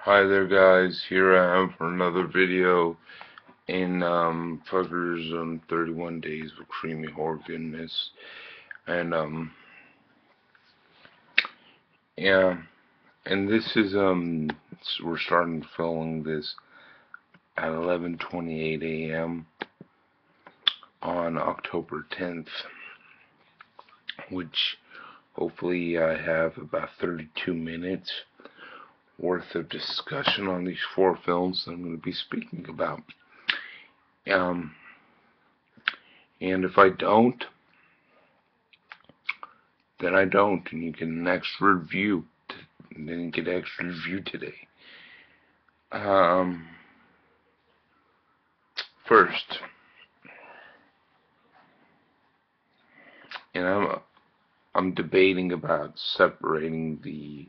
Hi there guys, here I am for another video in Fuckers 31 Days of Creamy Horror Goodness. And yeah, and this is we're starting filming this at 11:28 a.m. on October 10th, which hopefully I have about 32 minutes worth of discussion on these 4 films that I'm going to be speaking about. Um, and if I don't, then I don't, and you get an extra review. And then you get an extra review today. First, and I'm debating about separating the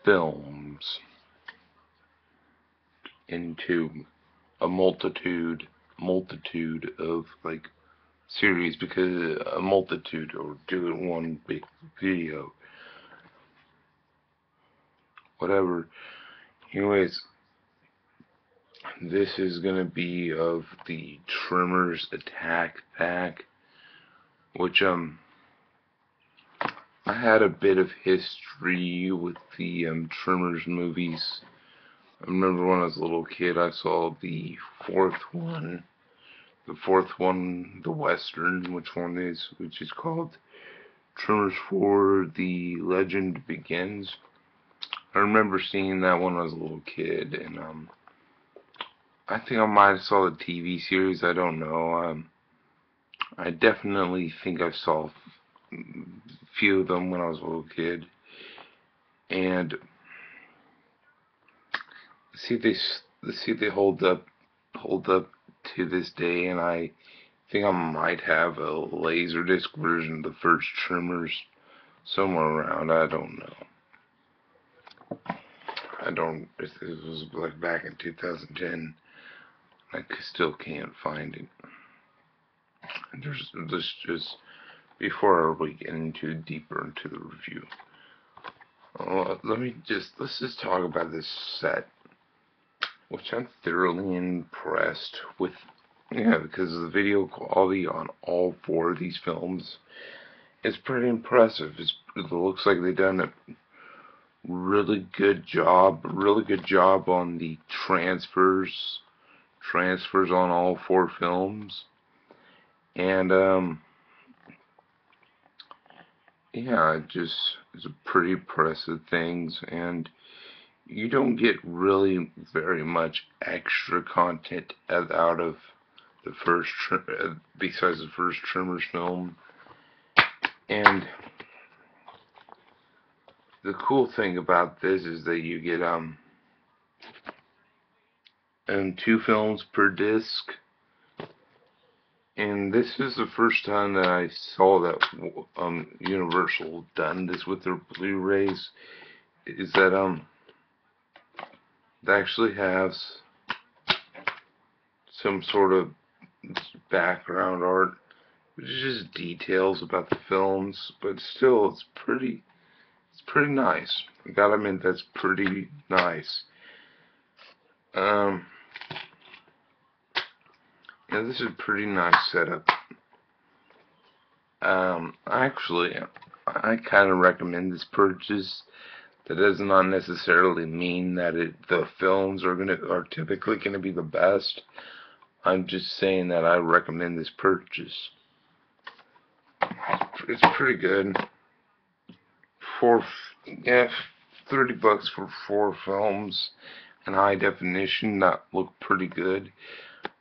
films into a multitude of like series, because a multitude, or do it in one big video, whatever. Anyways, this is gonna be of the Tremors Attack Pack, which I had a bit of history with the Tremors movies. I remember when I was a little kid, I saw the fourth one, the Western, which is called Tremors 4: The Legend Begins. I remember seeing that when I was a little kid, and I think I might have saw the TV series. I don't know. I definitely think I saw a few of them when I was a little kid, and see they hold up to this day, and I think I might have a Laserdisc version of the first Tremors somewhere around. I don't know. If this was like back in 2010. I still can't find it. Let's just, before we get deeper into the review, let's just talk about this set, which I'm thoroughly impressed with. Yeah, because the video quality on all 4 of these films is pretty impressive. It looks like they've done a really good job on the transfers on all 4 films. And yeah, it's a pretty impressive things, and you don't get really very much extra content out of the first besides the first Tremors film. And the cool thing about this is that you get 2 films per disc. And this is the first time that I saw that Universal done this with their Blu-rays, is that they actually have some sort of background art, which is just details about the films, but still it's pretty nice. I gotta admit, that's pretty nice. Yeah, this is a pretty nice setup. Actually, I kind of recommend this purchase. That does not necessarily mean that the films are typically gonna be the best. I'm just saying that I recommend this purchase. It's pretty good. Yeah, $30 for 4 films in high definition that look pretty good.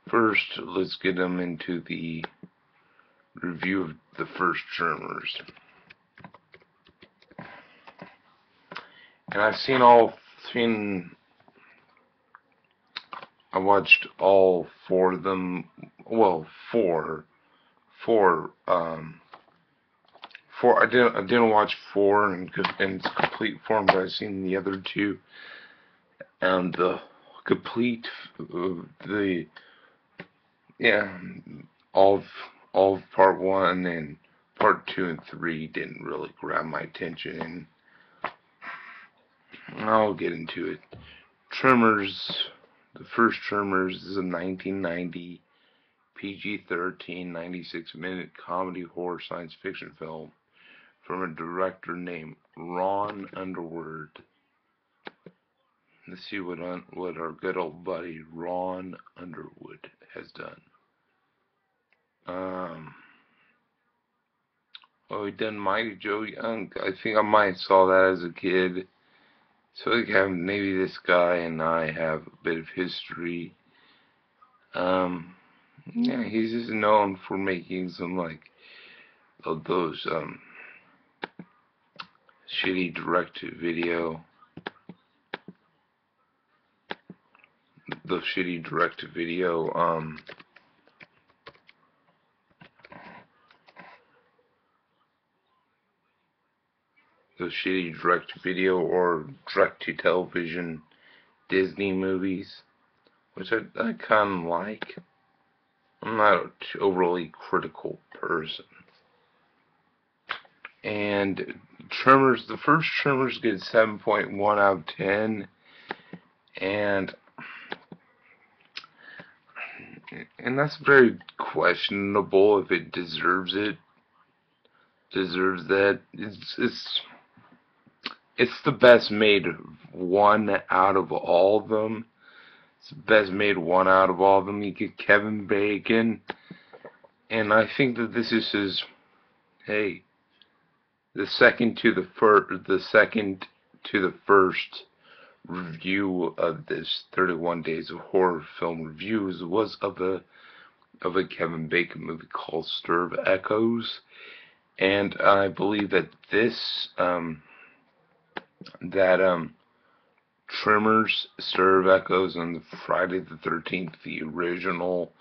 First, let's get them into the review of the first Tremors. And I watched all 4 of them. Well, four. I didn't watch 4 in its complete form, but I've seen the other 2, and the complete all of part 1 and part 2 and 3 didn't really grab my attention, and I'll get into it. Tremors, the first Tremors is a 1990 PG-13, 96-minute comedy horror science fiction film from a director named Ron Underwood. Let's see what our good old buddy Ron Underwood has done. Oh, he done Mighty Joe Young. I think I might saw that as a kid. So maybe this guy and I have a bit of history. Yeah, he's just known for making some like of those shitty direct-to-video, those shitty direct-to-video or direct-to-television Disney movies, which I kind of like. I'm not an overly critical person. And Tremors, the first Tremors gets 7.1 out of 10, and that's very questionable if it deserves it. Deserves that. It's the best made one out of all of them. It's the best made one out of all of them. You get Kevin Bacon, and I think that this is his, hey, the second to the first review of this 31 Days of Horror film reviews was of a Kevin Bacon movie called Stir of Echoes, and I believe that this Tremors, Stir of Echoes, and Friday the 13th, the original,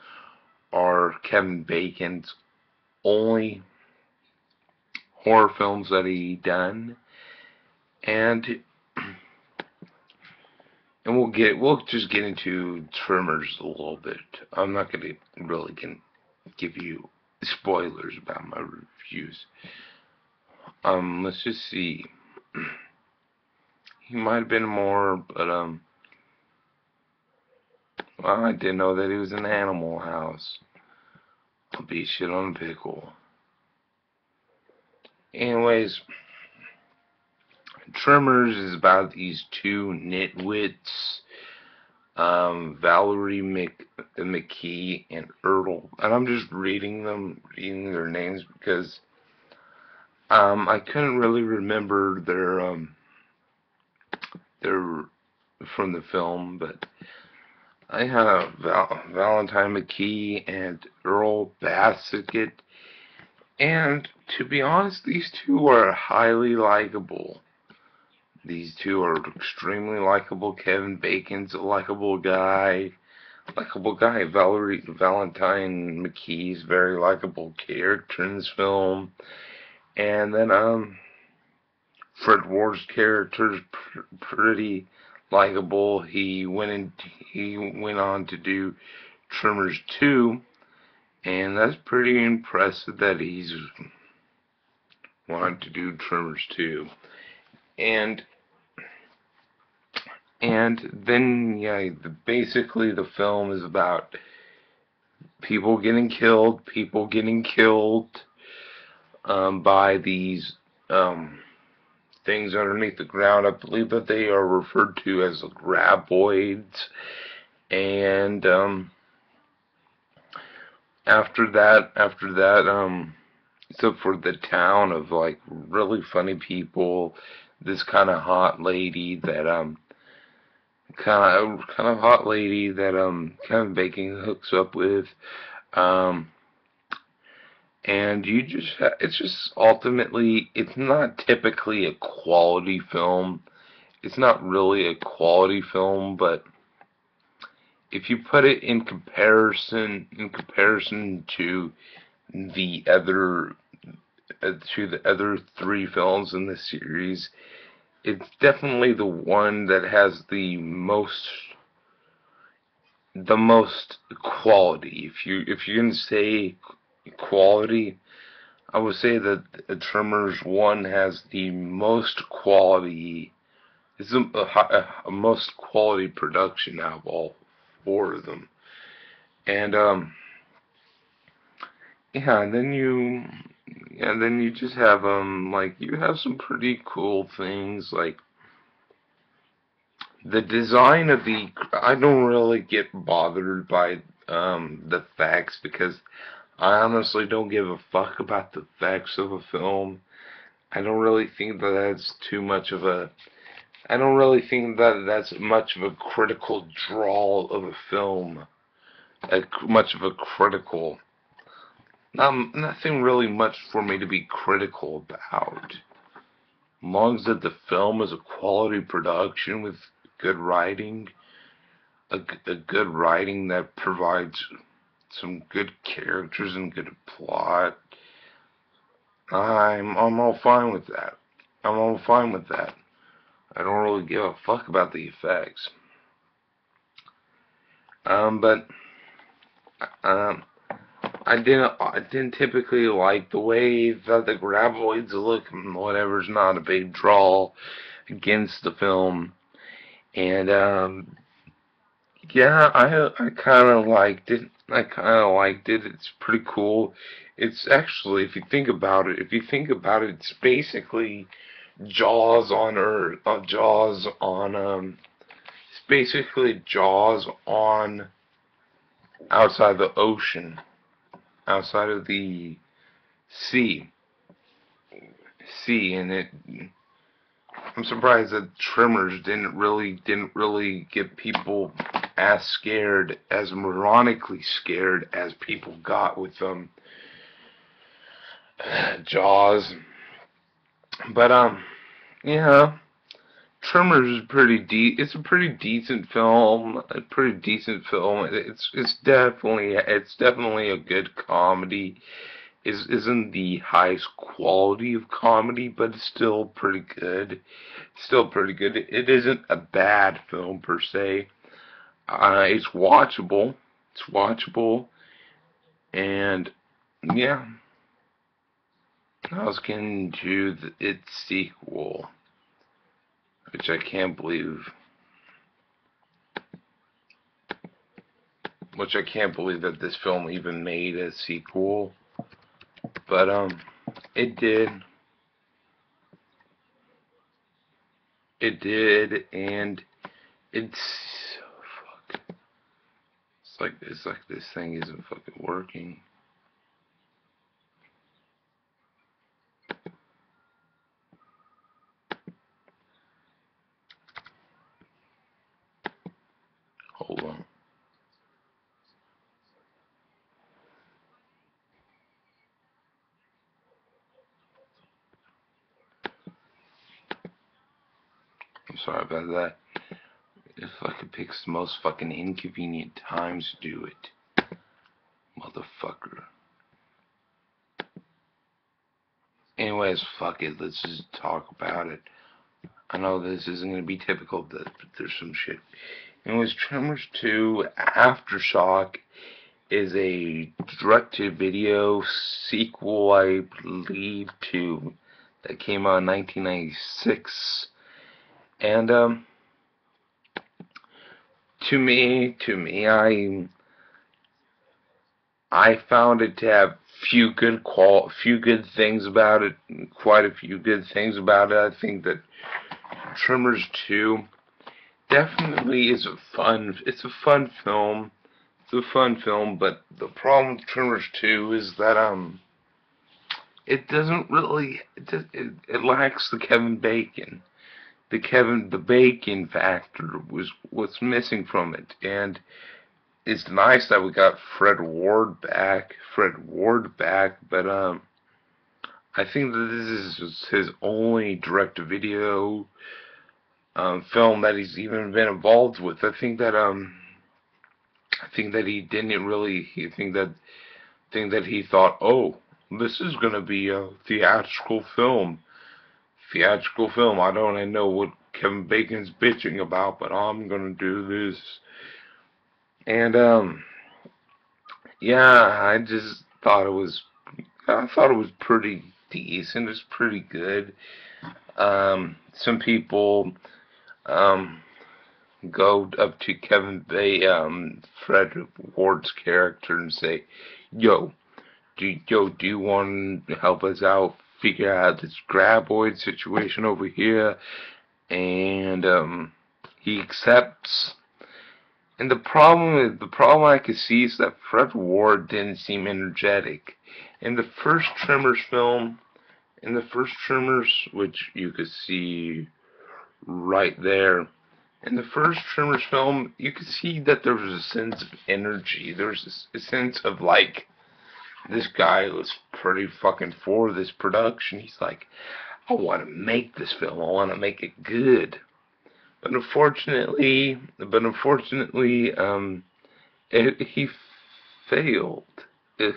are Kevin Bacon's only horror films that he done, and we'll just get into Tremors a little bit. I'm not gonna really give you spoilers about my reviews. Let's just see. He might have been more, but well, I didn't know that he was in Animal House. I'll be shit on a pickle. Anyways, Tremors is about these two nitwits, Valerie McKee and Earl, and I'm just reading their names because I couldn't really remember their from the film, but I have Valentine McKee and Earl Bassett, and to be honest, these two are highly likable. These two are extremely likable. Kevin Bacon's a likable guy. Valentine McKee's very likable character in this film. And then Fred Ward's character is pretty likable. He went on to do Tremors 2, and that's pretty impressive that he's wanted to do Tremors 2. And then, yeah, basically the film is about people getting killed by these things underneath the ground. I believe that they are referred to as the graboids. And after that, except for the town of like really funny people, this kind of hot lady that Kevin Bacon hooks up with, and it's just ultimately, it's not typically a quality film. It's not really a quality film, but if you put it in comparison to the other three films in the series, it's definitely the one that has the most quality. If you're gonna say quality, I would say that Tremors 1 has the most quality It's a most quality production out of all four of them. And yeah, and then you just have like you have some pretty cool things like the design of the. I don't really get bothered by the facts because I honestly don't give a fuck about the facts of a film. I don't really think that that's too much of a. I don't really think that that's much of a critical draw of a film. Much of a critical. Nothing really much for me to be critical about. As long as that the film is a quality production with good writing, a good writing that provides some good characters and good plot, I'm all fine with that. I'm all fine with that. I don't really give a fuck about the effects. But um, I didn't typically like the way that the graboids look. Whatever's not a big draw against the film, and yeah, I kind of liked it. I kind of liked it. It's pretty cool. It's actually, if you think about it, it's basically Jaws on Earth. Jaws on it's basically Jaws on outside the ocean, outside of the sea. And it. I'm surprised that Tremors didn't really get people as scared, as moronically scared as people got with Jaws. But yeah, Tremors is it's a pretty decent film. A pretty decent film. It's definitely a good comedy. Isn't the highest quality of comedy, but it's still pretty good. Still pretty good. It isn't a bad film per se. It's watchable. It's watchable, and yeah. I was getting to its sequel, which I can't believe. Which I can't believe that this film even made a sequel, but it did. It did, and it's fuck. It's like this thing isn't fucking working. Hold on. I'm sorry about that. It fucking picks the most fucking inconvenient times to do it. Motherfucker. Anyways, fuck it. Let's just talk about it. I know this isn't going to be typical, but there's some shit. Anyways, Tremors 2 Aftershock is a direct-to-video sequel, I believe, to that came out in 1996. And I found it to have few good things about it, quite a few good things about it. I think that Tremors 2 definitely is it's a fun film. It's a fun film, but the problem with Tremors 2 is that it doesn't really it lacks the Kevin Bacon. The Bacon factor was what's missing from it, and it's nice that we got Fred Ward back, but I think that this is his only direct-to-video film that he's even been involved with. I think that he didn't really. Think that he thought, oh, this is gonna be a theatrical film. Theatrical film. I don't know what Kevin Bacon's bitching about, but I'm gonna do this. And yeah, I thought it was pretty decent. It's pretty good. Some people um, go up to Fred Ward's character and say, "Yo, do you want to help us out? Figure out this graboid situation over here?" And he accepts. And the problem I could see is that Fred Ward didn't seem energetic. In the first Tremors film, which you could see right there, in the first Tremors film, you could see that there was a sense of energy. There was a sense of, like, this guy was pretty fucking for this production. He's like, I want to make this film. I want to make it good. But unfortunately, he failed.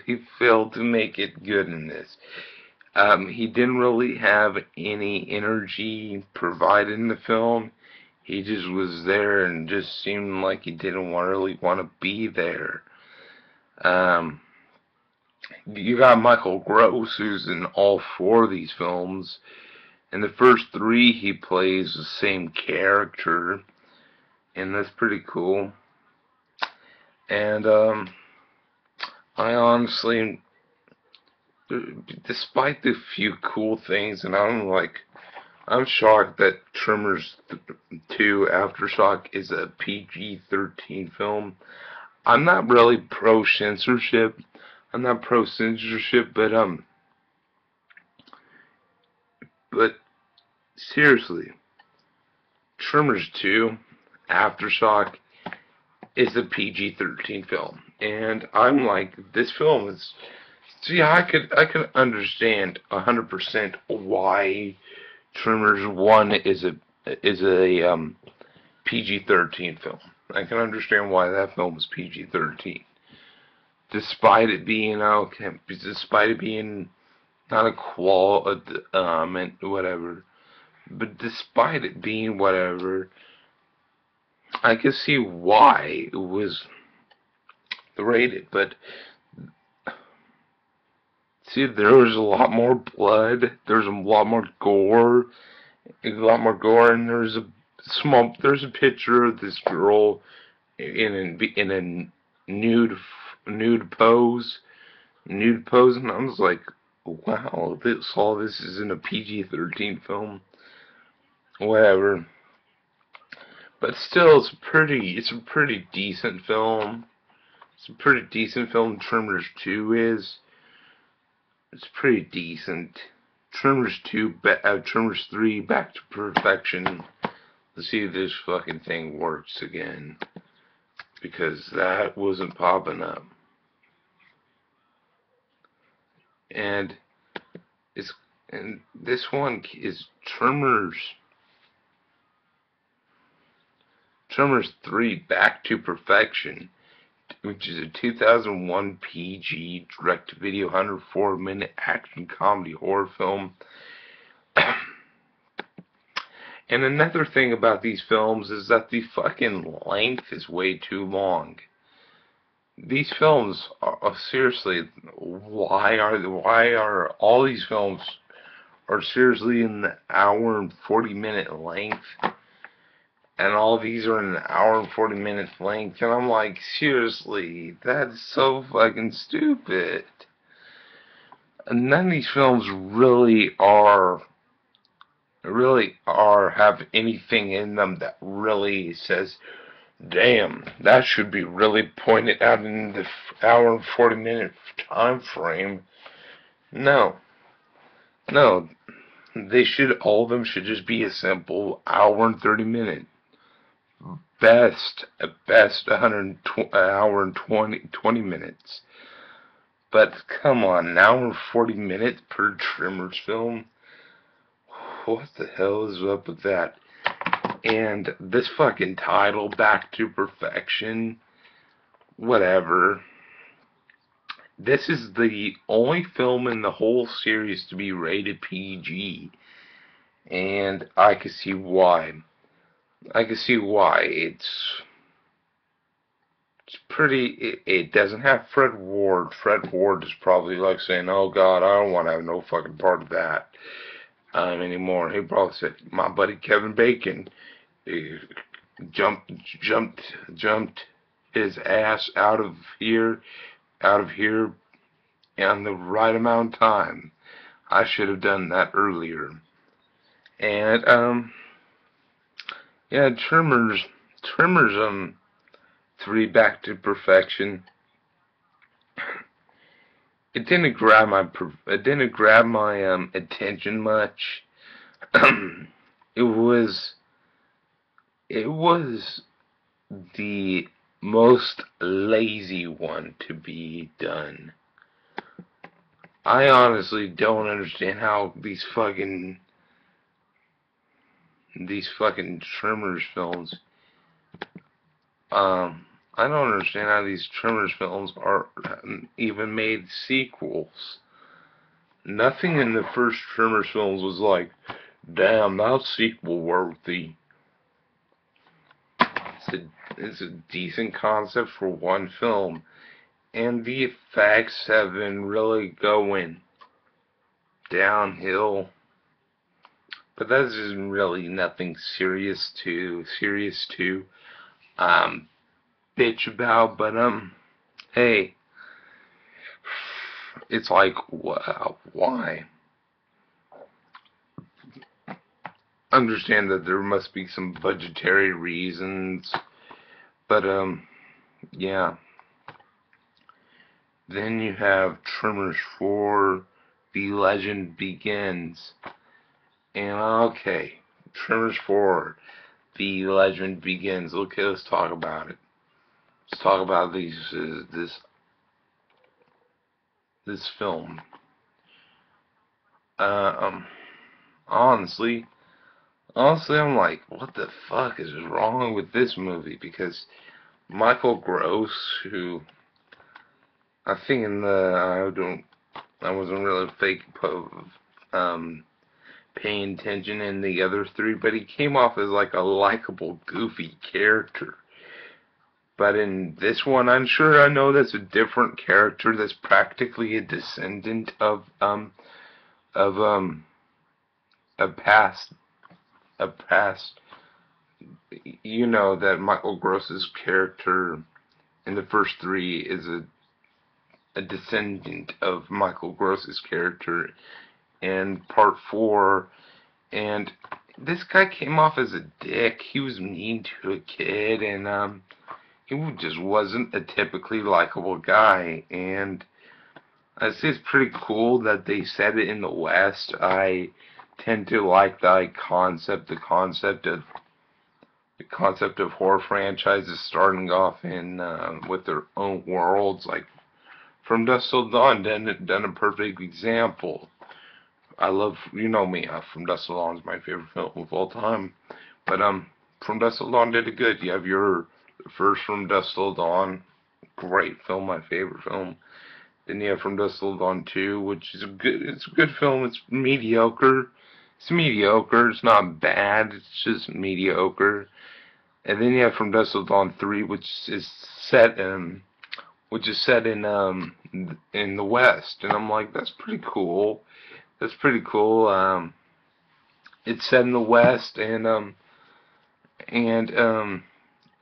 He failed to make it good in this. He didn't really have any energy provided in the film. He just was there and just seemed like he didn't really want to be there. You got Michael Gross, who's in all four of these films. In the first three, he plays the same character, and that's pretty cool. And I honestly, despite the few cool things, and I'm shocked that Tremors 2 Aftershock is a PG-13 film. I'm not really pro-censorship. But seriously, Tremors 2 Aftershock is a PG-13 film. And I'm like, this film is... See, I could understand 100% why Tremors 1 is a PG-13 film. I can understand why that film is PG-13. Despite it being not a whatever, but despite it being whatever, I can see why it was rated. But see, there was a lot more blood, there's a lot more gore, and there's a picture of this girl in a nude pose, and I was like, wow, all this is in a PG-13 film, whatever. But still, it's a pretty decent film. It's a pretty decent film. Tremors 2 is. It's pretty decent. Tremors 3, Back to Perfection. Let's see if this fucking thing works again, because that wasn't popping up. And this one is Tremors 3, Back to Perfection, which is a 2001 PG direct-to-video 104-minute action comedy horror film. And another thing about these films is that the fucking length is way too long. These films are seriously, why are all these films are seriously in the hour and 40-minute length, and all these are in an hour and 40 minutes length, and I'm like, seriously, that's so fucking stupid. And none of these films really have anything in them that really says, damn, that should be really pointed out in the hour and 40-minute time frame. No, all of them should just be a simple hour and 30-minute. At best, hour and 20 minutes. But come on, an hour and 40 minutes per Tremors film? What the hell is up with that? And this fucking title, Back to Perfection, whatever. This is the only film in the whole series to be rated PG. And I can see why. It's pretty, it doesn't have Fred Ward. Fred Ward is probably like saying, oh God, I don't want to have no fucking part of that anymore. He probably said, my buddy Kevin Bacon, jumped jumped his ass out of here in the right amount of time. I should have done that earlier. And yeah, Tremors 3 Back to Perfection. It didn't grab my attention much. it was it was the most lazy one to be done. I honestly don't understand how these fucking Tremors films, I don't understand how these Tremors films are even made sequels. Nothing in the first Tremors films was like, damn, that's sequel worthy. It's a decent concept for one film, and the effects have been really going downhill. But that's just really nothing serious to bitch about. But hey, it's like, wow, why? Understand that there must be some budgetary reasons, but yeah. Then you have Tremors 4, The Legend Begins. And okay, Tremors 4, The Legend Begins. Okay, let's talk about it. Let's talk about this film. Honestly, I'm like, what the fuck is wrong with this movie? Because Michael Gross, who I think I wasn't really paying attention in the other three, but he came off as like a likable, goofy character. But in this one, I'm sure I know that's a different character that's practically a descendant of of a past a past. You know that Michael Gross's character in the first three is a descendant of Michael Gross's character in part 4, and this guy came off as a dick. He was mean to a kid, and he just wasn't a typically likable guy. And I say it's pretty cool that they said it in the West. I tend to like the concept of horror franchises starting off in with their own worlds. Like From Dusk Till Dawn done a perfect example. I love, you know me, From Dusk Till Dawn is my favorite film of all time. But From Dusk Till Dawn did it good. You have your first From Dusk Till Dawn, great film, my favorite film. Then you have From Dusk Till Dawn 2, which is it's a good film. It's mediocre. It's mediocre. It's not bad. It's just mediocre. And then you have From Dusk Till Dawn 3, which is set in the West, and I'm like, that's pretty cool. That's pretty cool. It's set in the West, and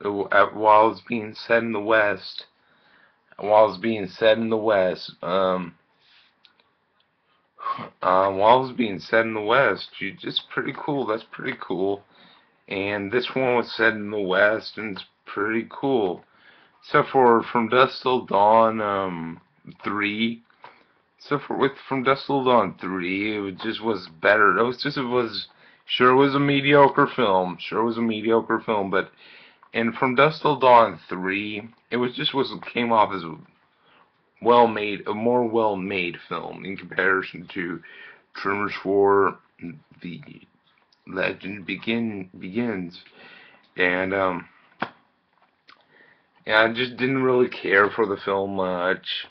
while it's being set in the West, while it's being set in the West, you just pretty cool. That's pretty cool. And this one was set in the West, and it's pretty cool. So for From Dusk Till Dawn 3, with From Dusk Till Dawn 3, it just was better. It was a mediocre film. Sure was a mediocre film, but in From Dusk Till Dawn 3, came off as a more well-made film in comparison to Tremors 4, The Legend Begins, and yeah, I just didn't really care for the film much.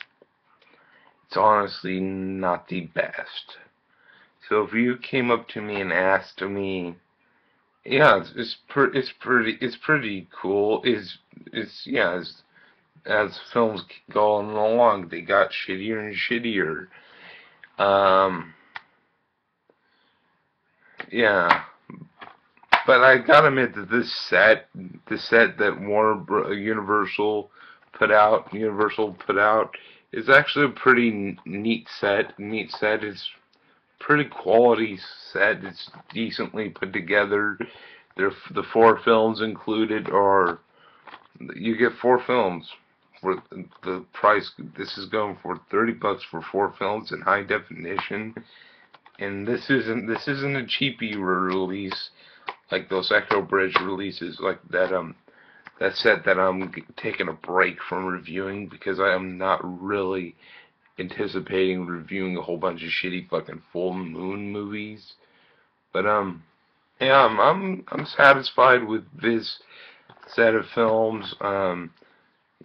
It's honestly not the best. So if you came up to me and asked me, yeah, it's pretty cool. As films go along, they got shittier and shittier. Yeah. But I gotta admit that the set that Universal put out, is actually a pretty neat set. It's pretty quality set. It's decently put together. The 4 films included are, you get 4 films for the price. This is going for $30 for 4 films in high definition, and this isn't a cheapy release like those Echo Bridge releases, like that set that I'm taking a break from reviewing because I am not really anticipating reviewing a whole bunch of shitty fucking full moon movies. But yeah, I'm satisfied with this set of films.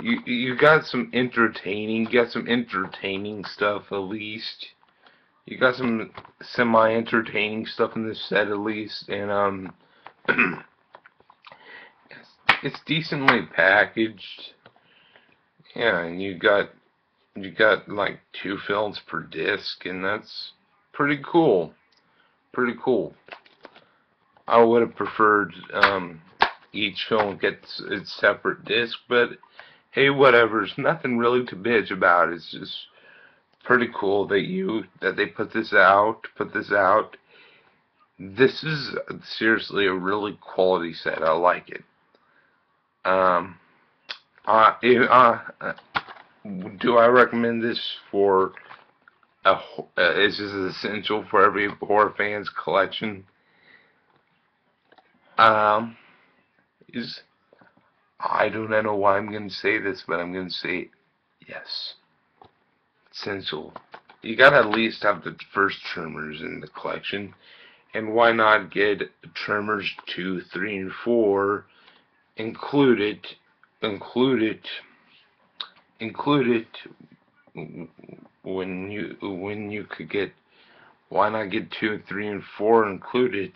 You got some entertaining, stuff at least. You got some semi-entertaining stuff in this set at least, and it's decently packaged. Yeah, and you got like 2 films per disc, and that's pretty cool. Pretty cool. I would have preferred each film gets its separate disc, but hey, whatever. There's nothing really to bitch about. It's just pretty cool that they put this out. This is seriously a really quality set. I like it. Um, do I recommend this for is this essential for every horror fan's collection? Um, is I do not know why I'm going to say this, but I'm going to say yes. Essential. You gotta at least have the first Tremors in the collection, and why not get Tremors 2, 3, and 4 included, included, included when you could get. Why not get 2, 3, and 4 included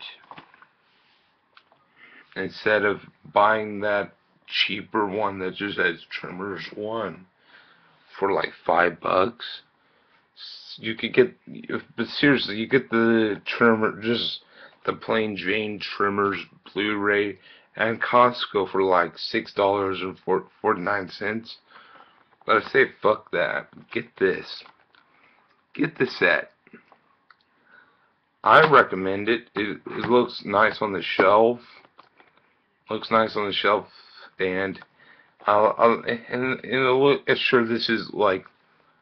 instead of buying that cheaper one that just has Tremors 1 for like $5? You could get, but seriously, you get the just the plain Jane Tremors Blu-ray and Costco for like $6.49. But I say fuck that. Get this. Get the set. I recommend it. It looks nice on the shelf. And sure, this is like,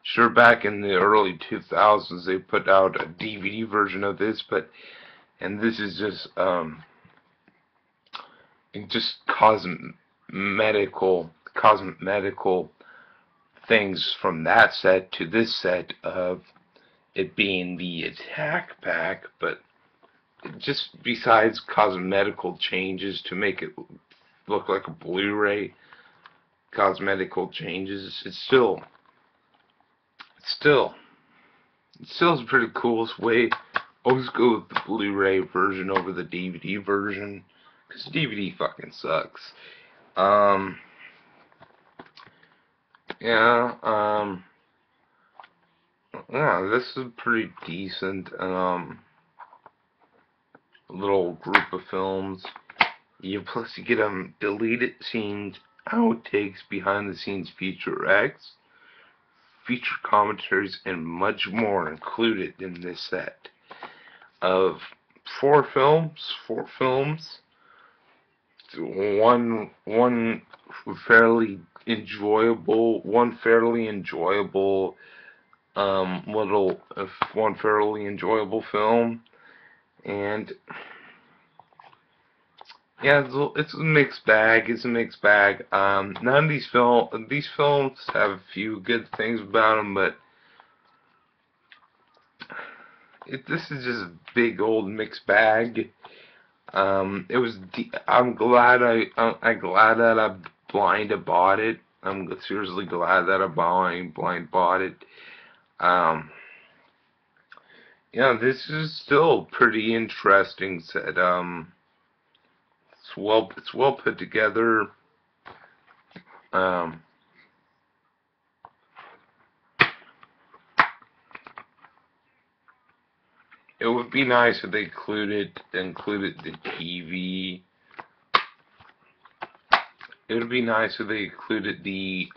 sure, back in the early 2000s they put out a DVD version of this, and this is just cosmetical things from that set to this set of it being the attack pack, but just besides cosmetical changes to make it look like a Blu-ray, cosmetical changes, it's still is pretty cool. It's way, always go with the Blu-ray version over the DVD version, because DVD fucking sucks. Yeah, yeah, this is pretty decent, little group of films. Plus you get deleted scenes, outtakes, behind the scenes featurettes, feature commentaries, and much more included in this set of 4 films. One fairly enjoyable, one fairly enjoyable film, and yeah, it's a mixed bag. None of these films have a few good things about them, but this is just a big old mixed bag. It was. I'm glad that I blind bought it. I'm seriously glad that I blind bought it. Yeah, this is still pretty interesting set. It's well put together. Um, It would be nice if they included the TV. It would be nice if they included the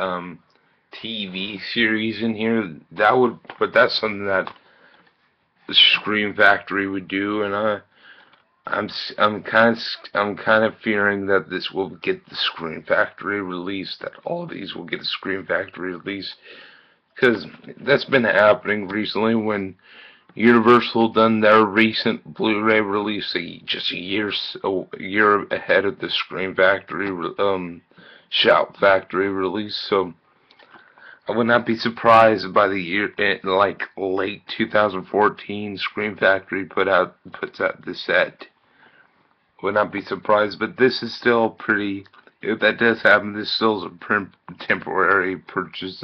TV series in here. That would, but that's something that the Scream Factory would do, and I'm kind of fearing that this will get the Scream Factory release. That all these will get a Scream Factory release, because that's been happening recently when Universal done their recent Blu-ray release just a year ahead of the Scream Factory Shout Factory release. So I would not be surprised by the year, like late 2014, Scream Factory puts out the set. Would not be surprised, but this is still pretty. If that does happen, this still is a temporary purchase.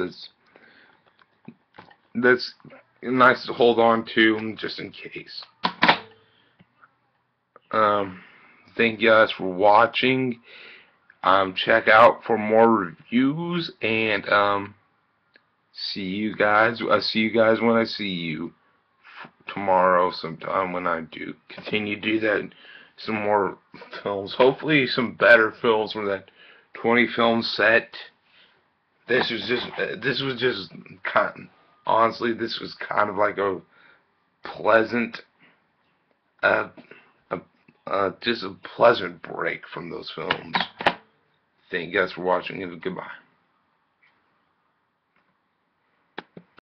That's nice to hold on to just in case. Thank you guys for watching. Check out for more reviews, and see you guys. I see you guys when I see you tomorrow sometime when I do continue to do that. Some more films, hopefully some better films from that 20 film set. This was just honestly, this was kind of like a pleasant, just a pleasant break from those films. Thank you guys for watching, and goodbye.